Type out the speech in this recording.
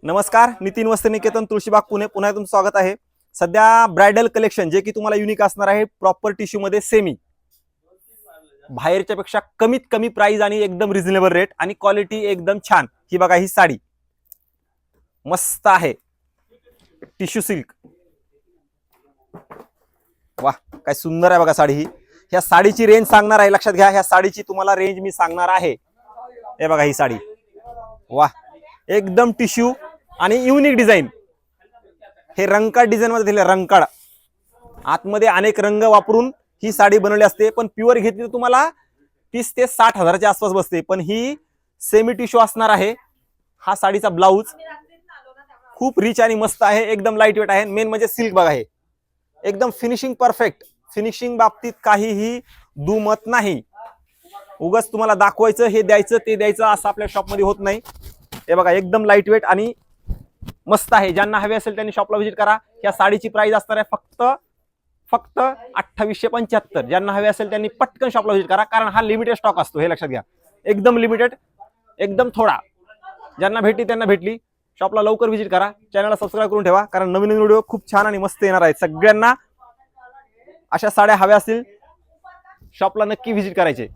नमस्कार, नितीन वस्त्रनिकेतन तुळशीबाग पुणे पुन्हा एकदा तुमचं स्वागत आहे। सध्या ब्रायडल कलेक्शन जे की तुम्हाला युनिक असणार आहे, प्रॉपर टिश्यू मध्ये सेमी, बाहेरच्या पेक्षा कमीत कमी प्राइस आणि एकदम रिझनेबल रेट आणि क्वालिटी एकदम छान। ही बघा, ही साडी मस्त आहे, टिश्यू सिल्क। वाह, काय सुंदर आहे बघा साडी ही। ह्या साडीची रेंज सांगणार आहे, लक्षात घ्या, ह्या साडीची तुम्हाला रेंज मी सांगणार आहे। हे बघा ही साडी, वाह, एकदम टिश्यू आणि युनिक डिझाइन। हे रंकाळ डिझाइन मध्ये दिले, रंकाळ आतमध्ये अनेक रंग वापरून ही साडी बनवली असते, पण प्युअर घेतली तर तुम्हाला 30 ते 60 हजाराच्या आसपास बसते, पण ही सेमी टिश्यू असणार आहे। हा साडीचा ब्लाउज खूप रिच आणि मस्त आहे, एकदम लाईट वेट आहे। मेन म्हणजे सिल्क बघा, हे एकदम फिनिशिंग परफेक्ट, फिनिशिंग बाबतीत काहीही दुमत नाही। उगाच तुम्हाला दाखवायचं, हे द्यायचं ते द्यायचं असं आपल्या शॉप मध्ये होत नाही। हे बघा, एकदम लाईट वेट आणि मस्त आहे। ज्यांना हवे असेल त्यांनी शॉपला व्हिजिट करा। या साडीची प्राइस असणार आहे फक्त 2875। ज्यांना हवे असेल त्यांनी पटकन शॉपला व्हिजिट करा, कारण हा लिमिटेड स्टॉक असतो, हे लक्षात घ्या। एकदम लिमिटेड, एकदम थोडा। ज्यांना भेटली त्यांना भेटली, शॉपला लवकर व्हिजिट करा। चॅनलला सबस्क्राइब करून ठेवा, कारण नवीन व्हिडिओ खूप छान आणि मस्त येणार आहेत। सगळ्यांना अशा साड्या हव्या असतील शॉपला नक्की व्हिजिट करायचे।